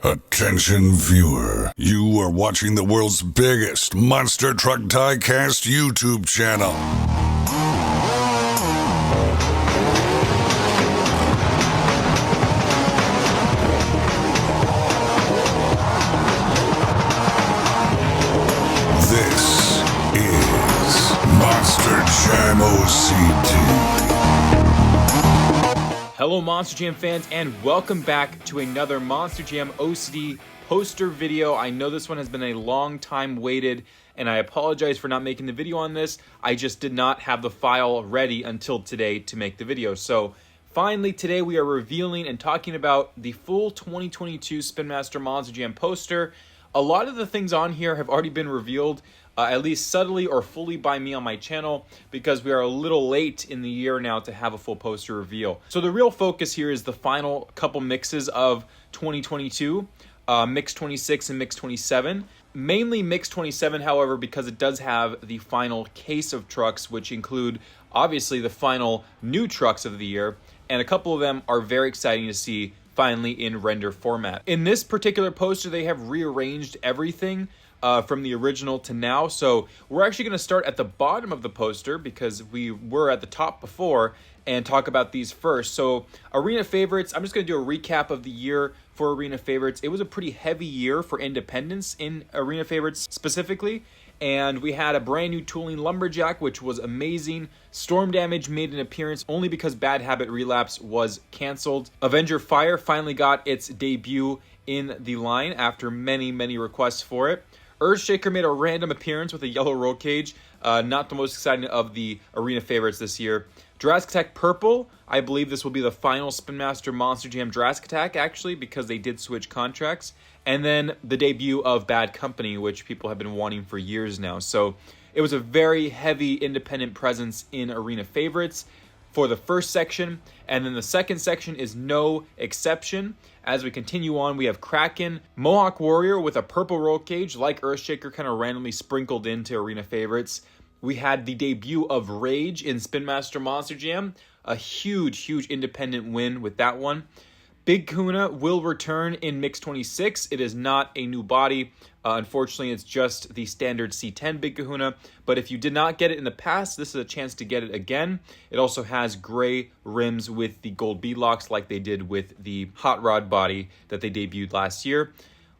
Attention viewer, you are watching the world's biggest monster truck diecast YouTube channel. This is Monster Jam OCD. Hello Monster Jam fans, and welcome back to another Monster Jam OCD poster video. I know this one has been a long time waited, and I apologize for not making the video on this. I just did not have the file ready until today to make the video. So finally today we are revealing and talking about the full 2022 Spin Master Monster Jam poster. A lot of the things on here have already been revealed, at least subtly or fully by me on my channel, because we are a little late in the year now to have a full poster reveal. So the real focus here is the final couple mixes of 2022, Mix 26 and Mix 27. Mainly Mix 27, however, because it does have the final case of trucks, which include obviously the final new trucks of the year, and a couple of them are very exciting to see finally in render format. In this particular poster, they have rearranged everything from the original to now. So we're actually going to start at the bottom of the poster because we were at the top before and talk about these first. So Arena Favorites, I'm just going to do a recap of the year for Arena Favorites. It was a pretty heavy year for independents in Arena Favorites specifically. And we had a brand new tooling Lumberjack, which was amazing. Storm Damage made an appearance only because Bad Habit Relapse was canceled. Avenger Fire finally got its debut in the line after many requests for it. Earthshaker made a random appearance with a yellow roll cage. Not the most exciting of the Arena Favorites this year. Jurassic Attack Purple, I believe this will be the final Spin Master Monster Jam Jurassic Attack, actually, because they did switch contracts. And then the debut of Bad Company, which people have been wanting for years now. So it was a very heavy independent presence in Arena Favorites for the first section. And then the second section is no exception. As we continue on, we have Kraken, Mohawk Warrior with a purple roll cage, like Earthshaker, kind of randomly sprinkled into Arena Favorites. We had the debut of Rage in Spin Master Monster Jam, a huge independent win with that one. Big Kahuna will return in Mix 26. It is not a new body. Unfortunately, it's just the standard C10 Big Kahuna. But if you did not get it in the past, this is a chance to get it again. It also has gray rims with the gold beadlocks like they did with the Hot Rod body that they debuted last year.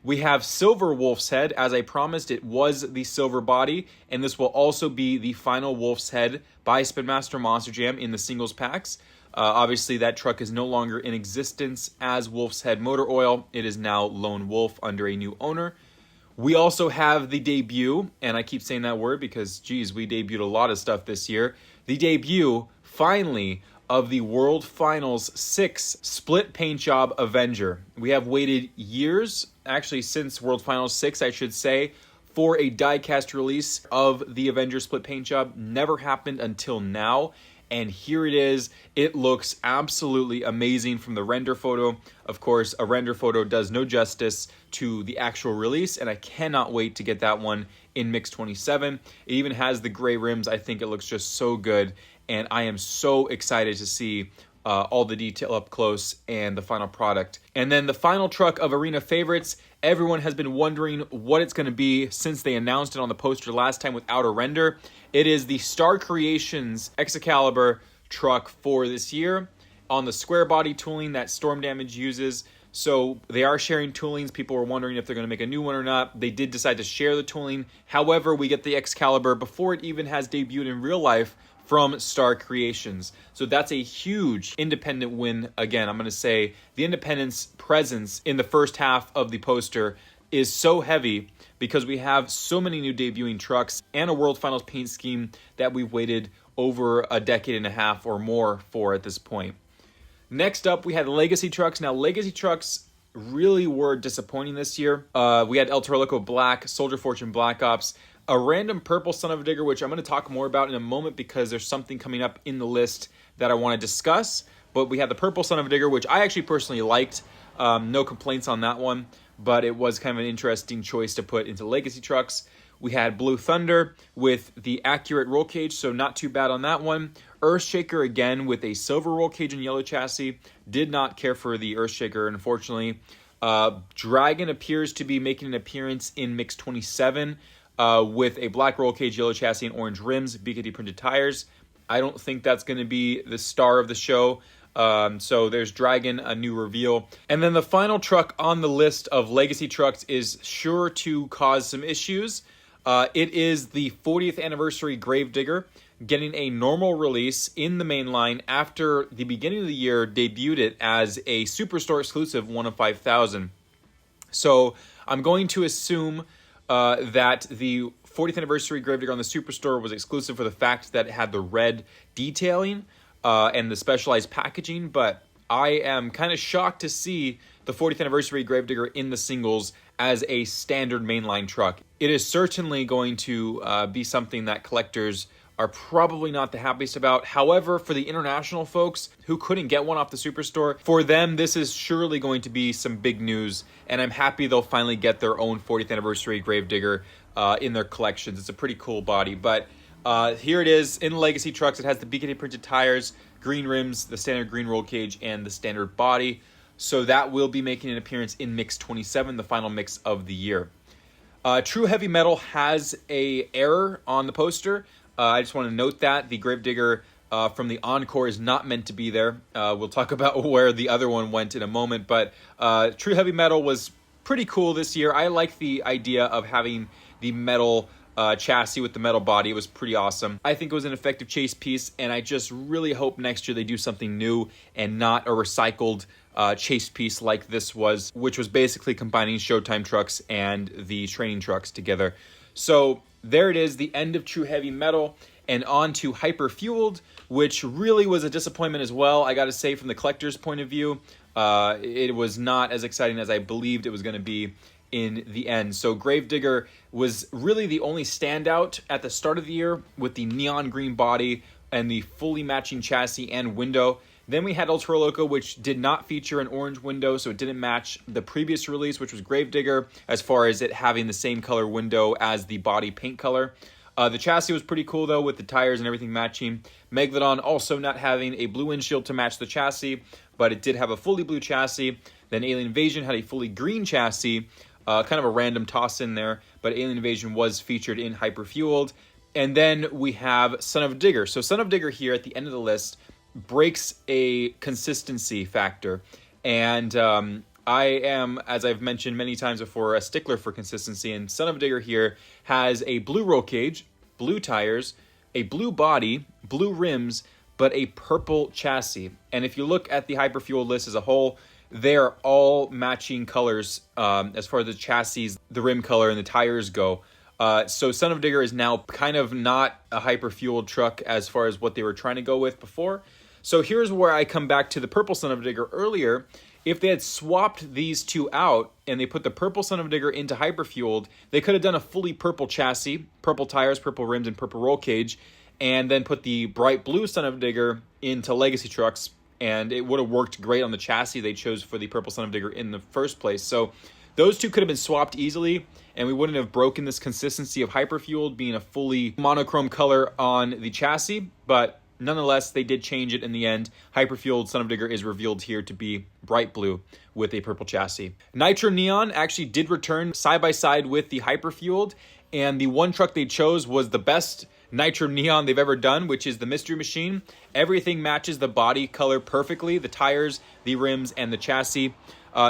We have Silver Wolf's Head. As I promised, it was the silver body, and this will also be the final Wolf's Head by Spin Master Monster Jam in the singles packs. Obviously, that truck is no longer in existence as Wolf's Head Motor Oil. It is now Lone Wolf under a new owner. We also have the debut, and I keep saying that word because, geez, we debuted a lot of stuff this year. The debut, finally, of the World Finals 6 Split Paint Job Avenger. We have waited years, actually since World Finals 6, I should say, for a diecast release of the Avenger Split Paint Job. Never happened until now. And here it is. It looks absolutely amazing from the render photo. Of course, a render photo does no justice to the actual release, and I cannot wait to get that one in Mix 27. It even has the gray rims. I think it looks just so good, and I am so excited to see all the detail up close and the final product. And then the final truck of Arena Favorites. Everyone has been wondering what it's going to be since they announced it on the poster last time without a render. It is the Star Creations Excalibur truck for this year on the square body tooling that Storm Damage uses. So they are sharing toolings. People were wondering if they're going to make a new one or not. They did decide to share the tooling. However, we get the Excalibur before it even has debuted in real life from Star Creations. So that's a huge independent win. Again, I'm going to say the independence presence in the first half of the poster is so heavy because we have so many new debuting trucks and a World Finals paint scheme that we've waited over a decade and a half or more for at this point. Next up, we had Legacy trucks. Now, Legacy trucks really were disappointing this year. We had El Torloco Black, Soldier Fortune Black Ops, a random purple Son of a Digger, which I'm going to talk more about in a moment because there's something coming up in the list that I want to discuss. But we had the purple Son of a Digger, which I actually personally liked. No complaints on that one, but it was kind of an interesting choice to put into Legacy trucks. We had Blue Thunder with the accurate roll cage, so not too bad on that one. Earthshaker again with a silver roll cage and yellow chassis. Did not care for the Earthshaker, unfortunately. Dragon appears to be making an appearance in Mix 27 with a black roll cage, yellow chassis, and orange rims, BKT printed tires. I don't think that's going to be the star of the show. So there's Dragon, a new reveal. And then the final truck on the list of legacy trucks is sure to cause some issues. It is the 40th anniversary Gravedigger, getting a normal release in the main line after the beginning of the year debuted it as a Superstore exclusive 1 of 5,000. So I'm going to assume that the 40th anniversary Gravedigger on the Superstore was exclusive for the fact that it had the red detailing and the specialized packaging, but I am kind of shocked to see the 40th anniversary Gravedigger in the singles as a standard mainline truck. It is certainly going to be something that collectors are probably not the happiest about. However, for the international folks who couldn't get one off the Superstore, for them, this is surely going to be some big news, and I'm happy they'll finally get their own 40th anniversary Gravedigger in their collections. It's a pretty cool body, but here it is in Legacy Trucks. It has the BKT printed tires, green rims, the standard green roll cage, and the standard body. So that will be making an appearance in Mix 27, the final mix of the year. True Heavy Metal has a error on the poster. I just want to note that the Gravedigger from the Encore is not meant to be there. We'll talk about where the other one went in a moment, but True Heavy Metal was pretty cool this year. I like the idea of having the metal chassis with the metal body. It was pretty awesome. I think it was an effective chase piece, and I just really hope next year they do something new and not a recycled chase piece like this was, which was basically combining Showtime trucks and the training trucks together. So there it is, the end of True Heavy Metal, and on to HyperFueled, which really was a disappointment as well, I gotta say, from the collector's point of view. It was not as exciting as I believed it was going to be in the end. So Gravedigger was really the only standout at the start of the year with the neon green body and the fully matching chassis and window. Then we had Ultra Loco, which did not feature an orange window, so it didn't match the previous release, which was Gravedigger, as far as it having the same color window as the body paint color. The chassis was pretty cool, though, with the tires and everything matching. Megalodon also not having a blue windshield to match the chassis, but it did have a fully blue chassis. Then Alien Invasion had a fully green chassis, kind of a random toss in there, but Alien Invasion was featured in HyperFueled. And then we have Son of Digger. So Son of Digger here at the end of the list breaks a consistency factor. And I am, as I've mentioned many times before, a stickler for consistency. And Son of Digger here has a blue roll cage, blue tires, a blue body, blue rims, but a purple chassis. And if you look at the HyperFueled list as a whole, they are all matching colors as far as the chassis, the rim color, and the tires go. So Son of Digger is now kind of not a HyperFueled truck as far as what they were trying to go with before. So here's where I come back to the purple Son of Digger earlier. If they had swapped these two out and they put the purple Son of Digger into HyperFueled, they could have done a fully purple chassis, purple tires, purple rims, and purple roll cage, and then put the bright blue Son of Digger into Legacy Trucks, and it would have worked great on the chassis they chose for the purple Son of Digger in the first place. So those two could have been swapped easily, and we wouldn't have broken this consistency of HyperFueled being a fully monochrome color on the chassis, but nonetheless, they did change it in the end. HyperFueled Son of Digger is revealed here to be bright blue with a purple chassis. Nitro Neon actually did return side by side with the HyperFueled, and the one truck they chose was the best Nitro Neon they've ever done, which is the Mystery Machine. Everything matches the body color perfectly, the tires, the rims, and the chassis.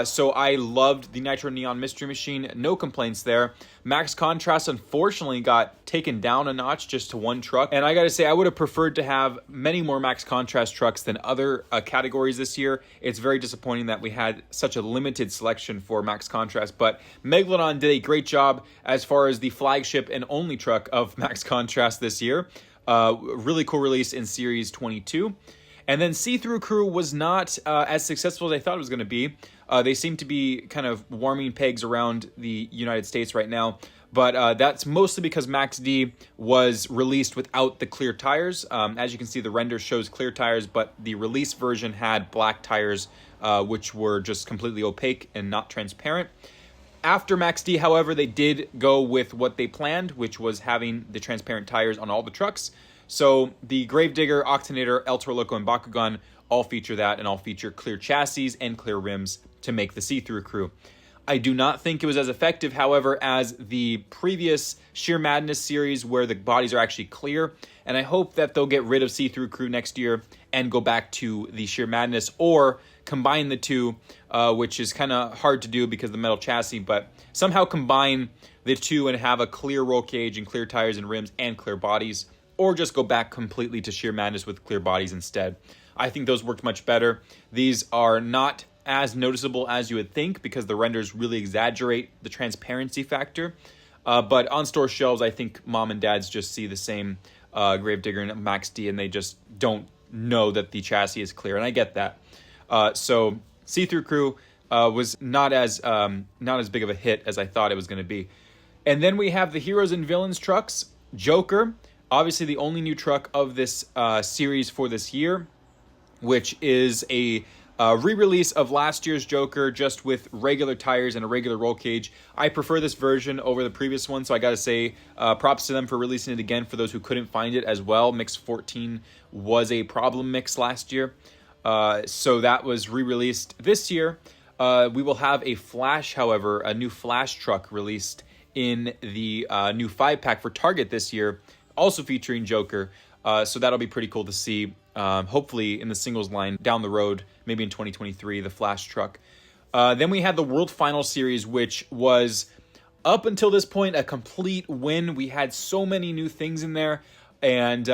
So I loved the Nitro Neon Mystery Machine. No complaints there. Max Contrast unfortunately got taken down a notch just to one truck. And I gotta say, I would have preferred to have many more Max Contrast trucks than other categories this year. It's very disappointing that we had such a limited selection for Max Contrast. But Megalodon did a great job as far as the flagship and only truck of Max Contrast this year. Really cool release in Series 22. And then See-Through Crew was not as successful as I thought it was going to be. They seem to be kind of warming pegs around the United States right now. But that's mostly because Max D was released without the clear tires. As you can see, the render shows clear tires, but the release version had black tires, which were just completely opaque and not transparent. After Max D, however, they did go with what they planned, which was having the transparent tires on all the trucks. So the Gravedigger, Octanator, El Toro Loco, and Bakugan all feature that, and all feature clear chassis and clear rims to make the see-through crew. I do not think it was as effective, however, as the previous Sheer Madness series where the bodies are actually clear, and I hope that they'll get rid of see-through crew next year and go back to the Sheer Madness, or combine the two, which is kind of hard to do because of the metal chassis, but somehow combine the two and have a clear roll cage and clear tires and rims and clear bodies, or just go back completely to Sheer Madness with clear bodies instead. I think those worked much better. These are not as noticeable as you would think because the renders really exaggerate the transparency factor. But on store shelves, I think mom and dads just see the same Gravedigger and Max D, and they just don't know that the chassis is clear, and I get that. So see-through crew was not as big of a hit as I thought it was going to be. And then we have the Heroes and Villains trucks. Joker, obviously the only new truck of this series for this year, which is a re-release of last year's Joker, just with regular tires and a regular roll cage. I prefer this version over the previous one, so I gotta say props to them for releasing it again for those who couldn't find it as well. Mix 14 was a problem mix last year, so that was re-released this year. We will have a Flash, however, a new Flash truck released in the new 5-pack for Target this year, also featuring Joker. So that'll be pretty cool to see. Hopefully in the singles line down the road, maybe in 2023, the Flash truck. Then we had the World Final Series, which was, up until this point, a complete win. We had so many new things in there, and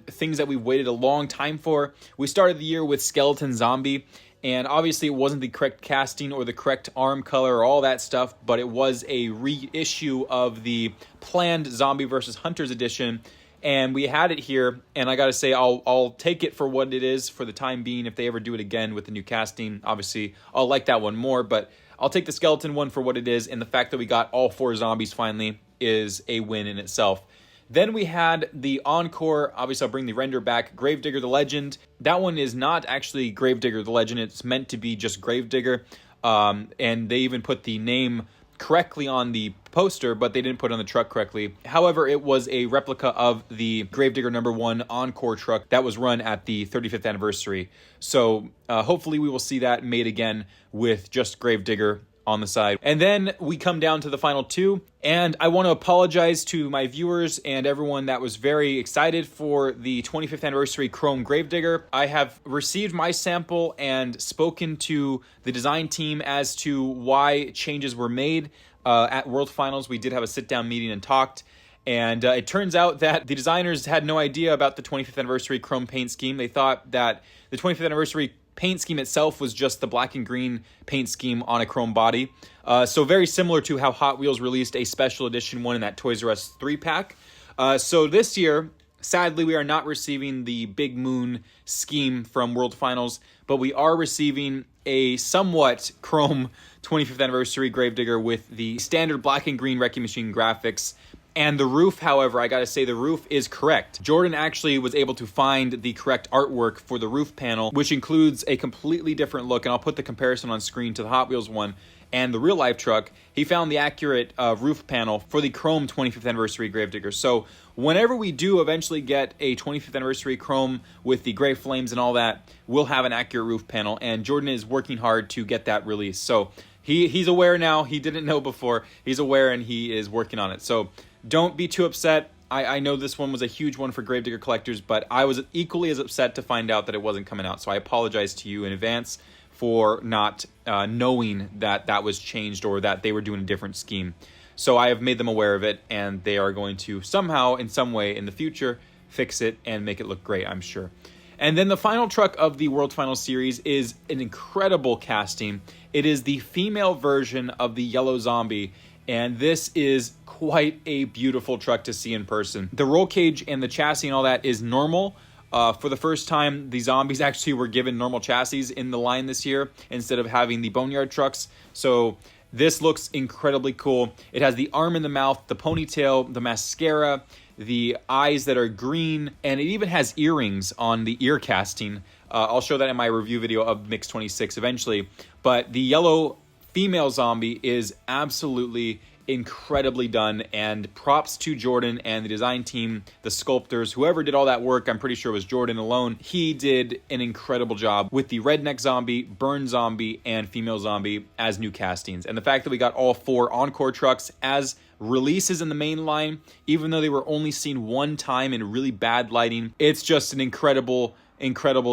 things that we waited a long time for. We started the year with Skeleton Zombie, and obviously it wasn't the correct casting or the correct arm color or all that stuff, but it was a reissue of the planned Zombie vs. Hunters edition. And we had it here, and I gotta say, I'll take it for what it is for the time being. If they ever do it again with the new casting, obviously I'll like that one more, but I'll take the skeleton one for what it is, and the fact that we got all 4 zombies finally is a win in itself. Then we had the Encore, obviously I'll bring the render back, Gravedigger the Legend. That one is not actually Gravedigger the Legend, it's meant to be just Gravedigger, and they even put the name correctly on the poster, but they didn't put it on the truck correctly. However, it was a replica of the Gravedigger #1 Encore truck that was run at the 35th anniversary. So hopefully we will see that made again with just Gravedigger on the side. And then we come down to the final 2, and I want to apologize to my viewers and everyone that was very excited for the 25th anniversary Chrome Gravedigger. I have received my sample and spoken to the design team as to why changes were made. At World Finals, we did have a sit-down meeting and talked, and it turns out that the designers had no idea about the 25th anniversary Chrome paint scheme. They thought that the 25th anniversary paint scheme itself was just the black and green paint scheme on a chrome body. So very similar to how Hot Wheels released a special edition one in that Toys R Us 3-pack. So this year, sadly, we are not receiving the Big Moon scheme from World Finals, but we are receiving a somewhat chrome 25th anniversary Gravedigger with the standard black and green Wrecking Machine graphics. And the roof, however, I gotta say the roof is correct. Jordan actually was able to find the correct artwork for the roof panel, which includes a completely different look, and I'll put the comparison on screen to the Hot Wheels one and the real life truck. He found the accurate roof panel for the Chrome 25th anniversary Gravedigger. So whenever we do eventually get a 25th anniversary Chrome with the gray flames and all that, we'll have an accurate roof panel, and Jordan is working hard to get that released. So he's aware now. He didn't know before. He's aware, and he is working on it. So don't be too upset. I know this one was a huge one for Gravedigger collectors, but I was equally as upset to find out that it wasn't coming out. So I apologize to you in advance for not knowing that that was changed or that they were doing a different scheme. So I have made them aware of it, and they are going to somehow, in some way in the future, fix it and make it look great, I'm sure. And then the final truck of the World Final Series is an incredible casting. It is the female version of the Yellow Zombie, and this is quite a beautiful truck to see in person. The roll cage and the chassis and all that is normal. For the first time, the zombies actually were given normal chassis in the line this year instead of having the Boneyard trucks. So this looks incredibly cool. It has the arm in the mouth, the ponytail, the mascara, the eyes that are green, and it even has earrings on the ear casting. I'll show that in my review video of Mix 26 eventually. But the yellow female zombie is absolutely incredibly done, and props to Jordan and the design team, the sculptors, whoever did all that work. I'm pretty sure it was Jordan alone. He did an incredible job with the redneck zombie, burn zombie, and female zombie as new castings. And the fact that we got all 4 Encore trucks as releases in the main line, even though they were only seen one time in really bad lighting, it's just an incredible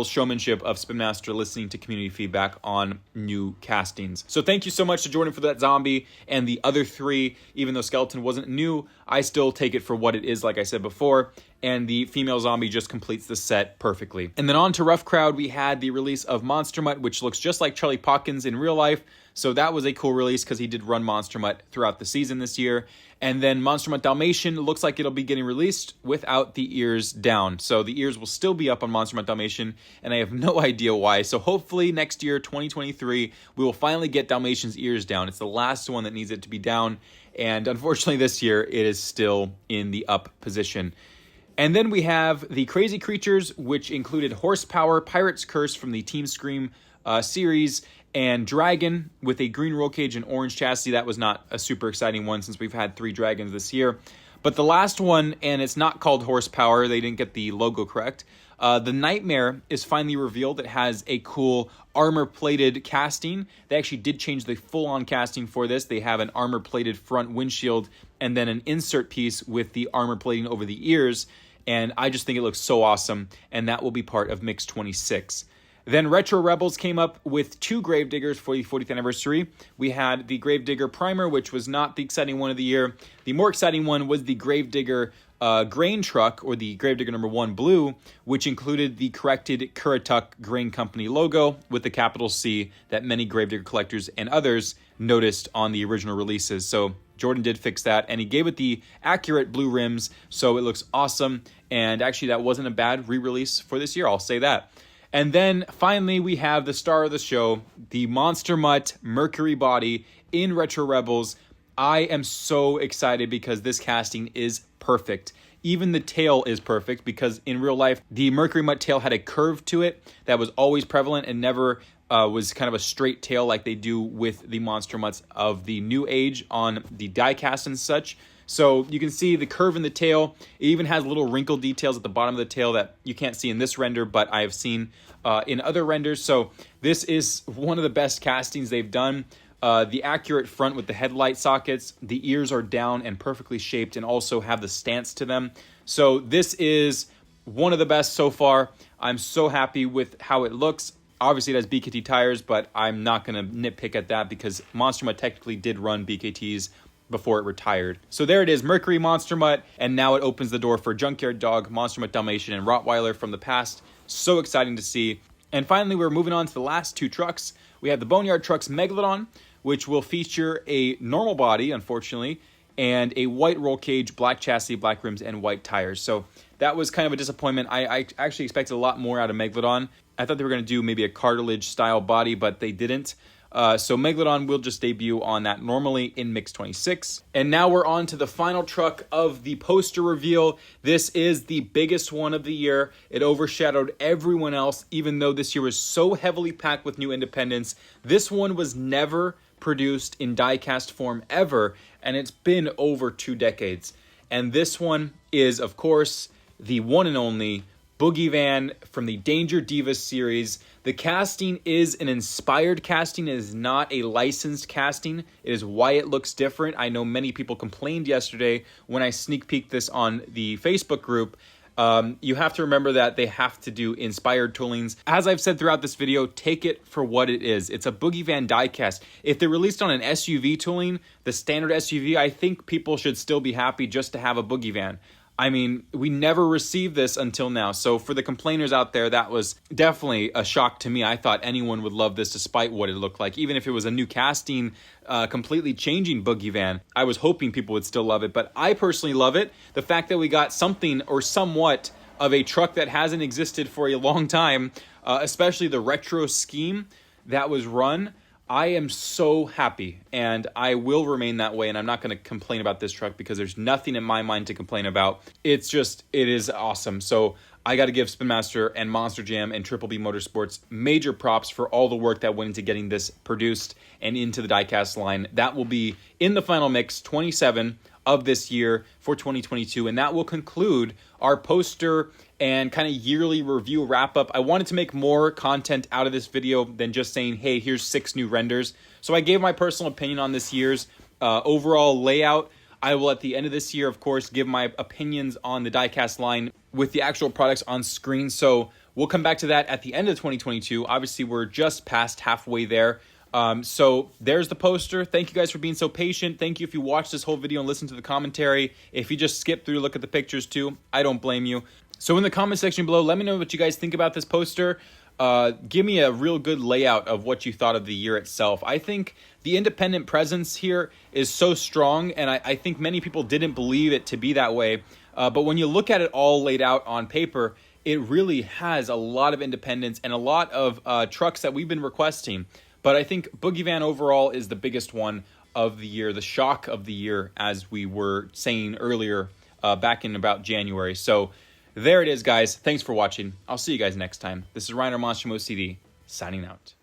showmanship of Spin Master listening to community feedback on new castings. So thank you so much to Jordan for that zombie, and the other 3, even though Skeleton wasn't new, I still take it for what it is, like I said before, and the female zombie just completes the set perfectly. And then on to Rough Crowd, we had the release of Monster Mutt, which looks just like Charlie Potkins in real life, so that was a cool release because he did run Monster Mutt throughout the season this year. And then Monster Mutt Dalmatian looks like it'll be getting released without the ears down. So the ears will still be up on Monster Mutt Dalmatian, and I have no idea why. So hopefully next year, 2023, we will finally get Dalmatian's ears down. It's the last one that needs it to be down, and unfortunately this year it is still in the up position. And then we have the Crazy Creatures, which included Horsepower, Pirate's Curse from the Team Scream series, and Dragon with a green roll cage and orange chassis. That was not a super exciting one since we've had 3 dragons this year. But the last one, and it's not called Horsepower, they didn't get the logo correct. The Nightmare is finally revealed. It has a cool armor-plated casting. They actually did change the full-on casting for this. They have an armor-plated front windshield and then an insert piece with the armor plating over the ears. And I just think it looks so awesome, and that will be part of Mix 26. Then Retro Rebels came up with 2 Gravediggers for the 40th anniversary. We had the Gravedigger Primer, which was not the exciting one of the year. The more exciting one was the Gravedigger Grain Truck, or the Gravedigger number 1 Blue, which included the corrected Currituck Grain Company logo with the capital C that many Gravedigger collectors and others noticed on the original releases. So Jordan did fix that, and he gave it the accurate blue rims, so it looks awesome. And actually, that wasn't a bad re-release for this year, I'll say that. And then finally, we have the star of the show, the Monster Mutt Mercury Body in Retro Rebels. I am so excited because this casting is perfect. Even the tail is perfect because in real life, the Mercury Mutt tail had a curve to it that was always prevalent and never was kind of a straight tail like they do with the Monster Mutts of the new age on the diecast and such. So you can see the curve in the tail. It even has little wrinkle details at the bottom of the tail that you can't see in this render, but I have seen in other renders. So this is one of the best castings they've done. The accurate front with the headlight sockets, the ears are down and perfectly shaped and also have the stance to them. So this is one of the best so far. I'm so happy with how it looks. Obviously, it has BKT tires, but I'm not going to nitpick at that because Monster Mutt technically did run BKTs before it retired. So there it is, Mercury Monster Mutt, and now it opens the door for Junkyard Dog, Monster Mutt Dalmatian, and Rottweiler from the past. So exciting to see. And finally, we're moving on to the last 2 trucks. We have the Boneyard Trucks Megalodon, which will feature a normal body, unfortunately, and a white roll cage, black chassis, black rims, and white tires. So that was kind of a disappointment. I actually expected a lot more out of Megalodon. I thought they were going to do maybe a cartilage-style body, but they didn't. So Megalodon will just debut on that normally in Mix 26. And now we're on to the final truck of the poster reveal. This is the biggest one of the year. It overshadowed everyone else, even though this year was so heavily packed with new independents. This one was never produced in diecast form ever, and it's been over 2 decades. And this one is, of course, the one and only Boogie Van from the Danger Divas series. The casting is an inspired casting. It is not a licensed casting. It is why it looks different. I know many people complained yesterday when I sneak peeked this on the Facebook group. You have to remember that they have to do inspired toolings. As I've said throughout this video, take it for what it is. It's a Boogie Van diecast. If they're released on an SUV tooling, the standard SUV, I think people should still be happy just to have a Boogie Van. I mean, we never received this until now. So for the complainers out there, that was definitely a shock to me. I thought anyone would love this despite what it looked like. Even if it was a new casting, completely changing Boogie Van, I was hoping people would still love it. But I personally love it. The fact that we got something or somewhat of a truck that hasn't existed for a long time, especially the retro scheme that was run, I am so happy, and I will remain that way, and I'm not going to complain about this truck because there's nothing in my mind to complain about. It is awesome. So I got to give Spin Master and Monster Jam and Triple B Motorsports major props for all the work that went into getting this produced and into the diecast line. That will be in the final mix 27 of this year for 2022, and that will conclude our poster and kind of yearly review wrap up. I wanted to make more content out of this video than just saying, hey, here's 6 new renders. So I gave my personal opinion on this year's overall layout. I will, at the end of this year, of course, give my opinions on the diecast line with the actual products on screen. So we'll come back to that at the end of 2022. Obviously, we're just past halfway there. So there's the poster. Thank you guys for being so patient. Thank you if you watched this whole video and listened to the commentary. If you just skip through, look at the pictures too, I don't blame you. So in the comment section below, let me know what you guys think about this poster. Give me a real good layout of what you thought of the year itself. I think the independent presence here is so strong, and I think many people didn't believe it to be that way. But when you look at it all laid out on paper, it really has a lot of independence and a lot of trucks that we've been requesting. But I think Boogie Van overall is the biggest one of the year, the shock of the year, as we were saying earlier back in about January. So there it is, guys. Thanks for watching. I'll see you guys next time. This is Ryan or Monster OCD, signing out.